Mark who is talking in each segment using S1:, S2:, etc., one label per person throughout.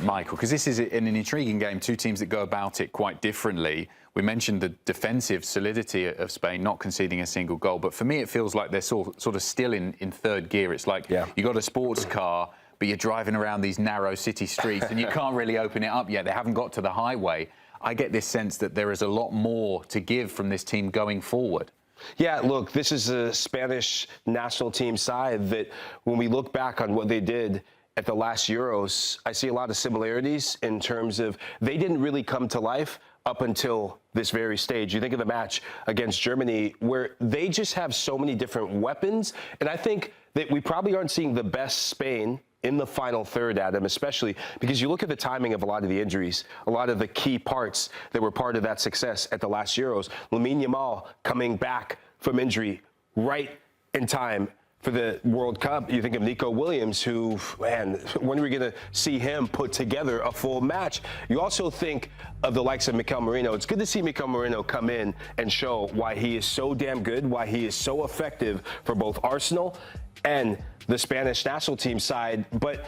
S1: Michael, because this is an intriguing game, two teams that go about it quite differently. We mentioned the defensive solidity of Spain, not conceding a single goal, but for me it feels like they're sort of still in third gear. It's like you got a sports car, but you're driving around these narrow city streets and you can't really open it up yet. They haven't got to the highway. I get this sense that there is a lot more to give from this team going forward.
S2: Yeah, look, this is a Spanish national team side that when we look back on what they did at the last Euros, I see a lot of similarities in terms of they didn't really come to life up until this very stage. You think of the match against Germany where they just have so many different weapons, and I think that we probably aren't seeing the best Spain in the final third, Adam, especially because you look at the timing of a lot of the injuries, a lot of the key parts that were part of that success at the last Euros. Lamine Yamal coming back from injury right in time for the World Cup. You think of Nico Williams, who, man, when are we going to see him put together a full match? You also think of the likes of Mikel Merino. It's good to see Mikel Merino come in and show why he is so damn good, why he is so effective for both Arsenal and the Spanish national team side. But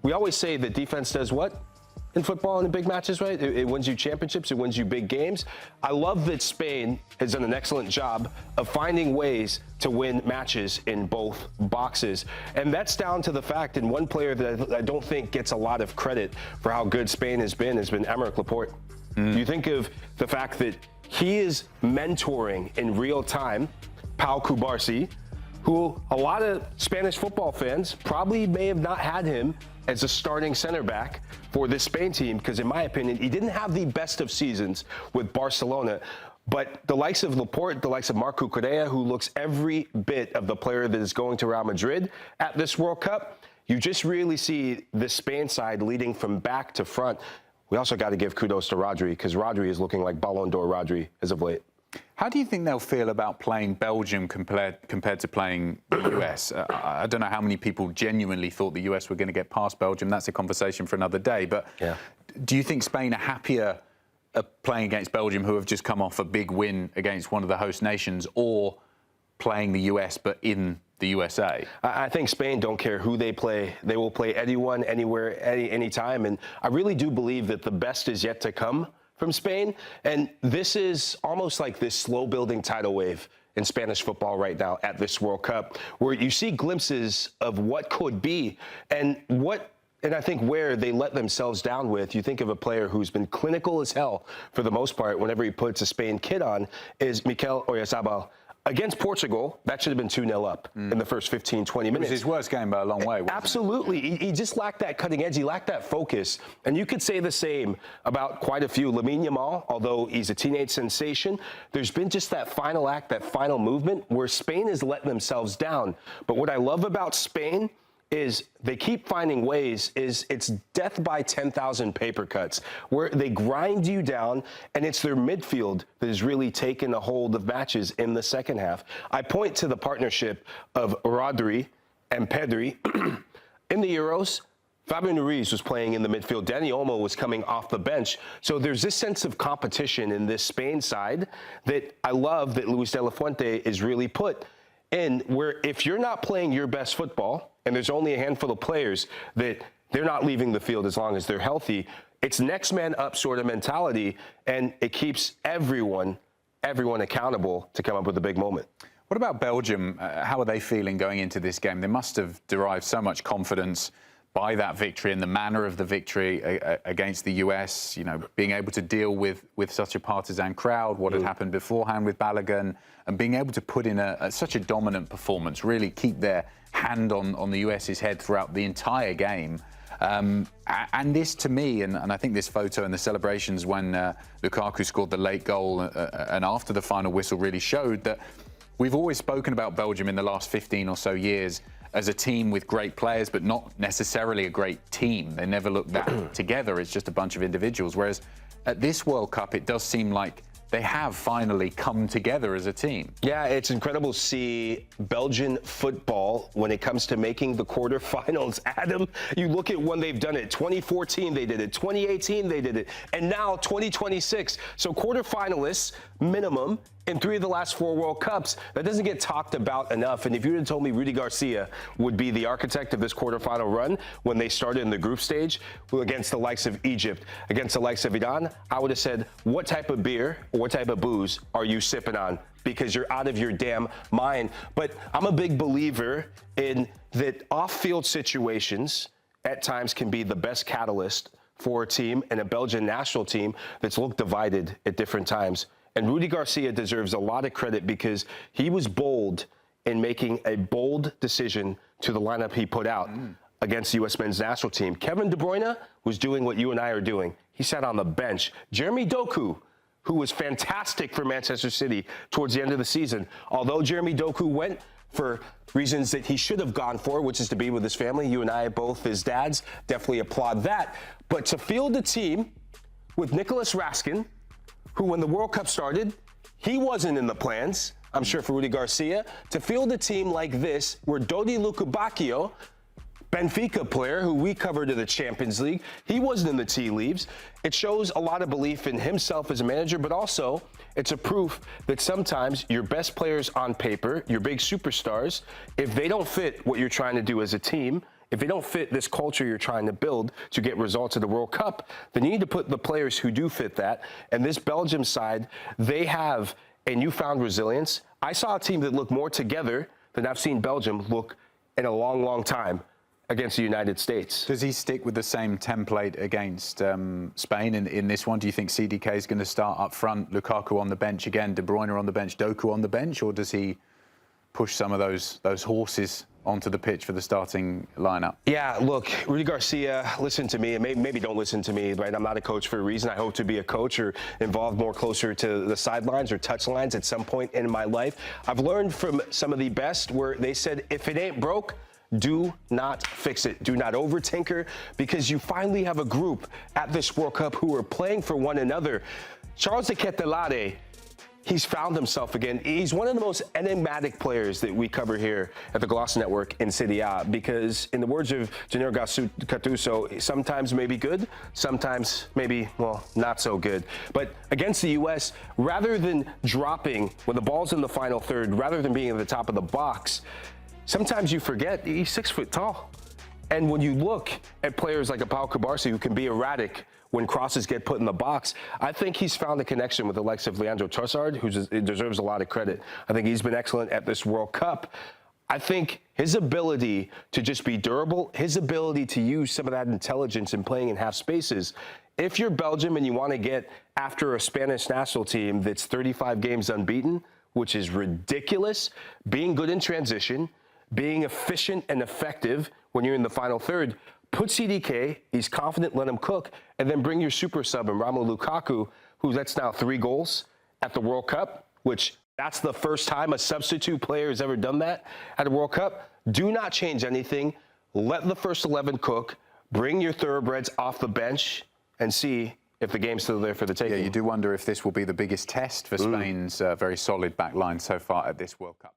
S2: we always say that defense does what in football and in big matches, right? It wins you championships, it wins you big games. I love that Spain has done an excellent job of finding ways to win matches in both boxes. And that's down to the fact, and one player that I don't think gets a lot of credit for how good Spain has been Aymeric Laporte. You think of the fact that he is mentoring in real time Pau Cubarsí, who a lot of Spanish football fans probably may have not had him as a starting center back for this Spain team, because in my opinion, he didn't have the best of seasons with Barcelona. But the likes of Laporte, the likes of Marc Cucurella, who looks every bit of the player that is going to Real Madrid at this World Cup, you just really see the Spain side leading from back to front. We also got to give kudos to Rodri, because Rodri is looking like Ballon d'Or Rodri as of late.
S1: How do you think they'll feel about playing Belgium compared to playing the US? I don't know how many people genuinely thought the US were going to get past Belgium. That's a conversation for another day. But do you think Spain are happier playing against Belgium, who have just come off a big win against one of the host nations, or playing the US but in the USA?
S2: I think Spain don't care who they play. They will play anyone, anywhere, anytime. And I really do believe that the best is yet to come from Spain. And this is almost like this slow-building tidal wave in Spanish football right now at this World Cup, where you see glimpses of what could be and I think where they let themselves down with. You think of a player who's been clinical as hell for the most part whenever he puts a Spain kit on, is Mikel Oyarzabal. Against Portugal, that should have been 2-0 up in the first 15, 20 minutes.
S1: It was his worst game by a long way, wasn't
S2: Absolutely. He just lacked that cutting edge. He lacked that focus. And you could say the same about quite a few. Lamine Yamal, although he's a teenage sensation, there's been just that final act, that final movement where Spain has let themselves down. But what I love about Spain is they keep finding ways, it's death by 10,000 paper cuts, where they grind you down, and it's their midfield that has really taken a hold of matches in the second half. I point to the partnership of Rodri and Pedri. In the Euros, Fabian Ruiz was playing in the midfield. Dani Olmo was coming off the bench. So there's this sense of competition in this Spain side that I love that Luis de la Fuente is really put in, where if you're not playing your best football, and there's only a handful of players that they're not leaving the field as long as they're healthy, it's next man up sort of mentality, and it keeps everyone accountable to come up with a big moment.
S1: What about Belgium? How are they feeling going into this game? They must have derived so much confidence by that victory and the manner of the victory against the US, you know, being able to deal with such a partisan crowd, what had happened beforehand with Balogun, and being able to put in such a dominant performance, really keep their hand on the US's head throughout the entire game. And this, to me, and I think this photo and the celebrations when Lukaku scored the late goal and after the final whistle really showed that we've always spoken about Belgium in the last 15 or so years as a team with great players, but not necessarily a great team. They never look that together. It's just a bunch of individuals. Whereas at this World Cup, it does seem like they have finally come together as a team.
S2: Yeah, it's incredible to see Belgian football when it comes to making the quarterfinals. Adam, you look at when they've done it. 2014, they did it. 2018, they did it. And now 2026. So quarterfinalists, minimum, in 3 of the last 4 World Cups. That doesn't get talked about enough. And if you had told me Rudy Garcia would be the architect of this quarterfinal run when they started in the group stage against the likes of Egypt, against the likes of Iran, I would have said, what type of beer or what type of booze are you sipping on? Because you're out of your damn mind. But I'm a big believer in that off-field situations at times can be the best catalyst for a team and a Belgian national team that's looked divided at different times. And Rudy Garcia deserves a lot of credit because he was bold in making a bold decision to the lineup he put out against the U.S. men's national team. Kevin De Bruyne was doing what you and I are doing. He sat on the bench. Jeremy Doku, who was fantastic for Manchester City towards the end of the season, although Jeremy Doku went for reasons that he should have gone for, which is to be with his family. You and I, both his dads, definitely applaud that. But to field a team with Nicholas Raskin, who when the World Cup started, he wasn't in the plans, I'm sure, for Rudy Garcia, to field a team like this, where Dodi Lukubakio, Benfica player who we covered in the Champions League, he wasn't in the tea leaves. It shows a lot of belief in himself as a manager, but also it's a proof that sometimes your best players on paper, your big superstars, if they don't fit what you're trying to do as a team, if they don't fit this culture you're trying to build to get results at the World Cup, then you need to put the players who do fit that. And this Belgium side, they have a newfound resilience. I saw a team that looked more together than I've seen Belgium look in a long, long time against the United States.
S1: Does he stick with the same template against Spain in this one? Do you think CDK is going to start up front, Lukaku on the bench again, De Bruyne on the bench, Doku on the bench, or does he push some of those horses onto the pitch for the starting lineup?
S2: Yeah, look, Rudy Garcia, listen to me, and maybe don't listen to me, right? I'm not a coach for a reason. I hope to be a coach or involved more closer to the sidelines or touch lines at some point in my life. I've learned from some of the best where they said, if it ain't broke, do not fix it. Do not overtinker, because you finally have a group at this World Cup who are playing for one another. Charles de Ketelaere, he's found himself again. He's one of the most enigmatic players that we cover here at the Golazo Network in Serie, because in the words of Gennaro Gattuso, sometimes maybe good, sometimes maybe, well, not so good. But against the U.S., rather than dropping when the ball's in the final third, rather than being at the top of the box, sometimes you forget he's 6 foot tall. And when you look at players like a Pau Kubarsi who can be erratic when crosses get put in the box, I think he's found a connection with the likes of Leandro Trossard, who deserves a lot of credit. I think he's been excellent at this World Cup. I think his ability to just be durable, his ability to use some of that intelligence in playing in half spaces. If you're Belgium and you want to get after a Spanish national team that's 35 games unbeaten, which is ridiculous, being good in transition, being efficient and effective when you're in the final third, put CDK, he's confident, let him cook, and then bring your super sub in Romelu Lukaku, who lets now 3 goals at the World Cup, which that's the first time a substitute player has ever done that at a World Cup. Do not change anything. Let the first 11 cook. Bring your thoroughbreds off the bench and see if the game's still there for the taking.
S1: Yeah, you do wonder if this will be the biggest test for Spain's very solid back line so far at this World Cup.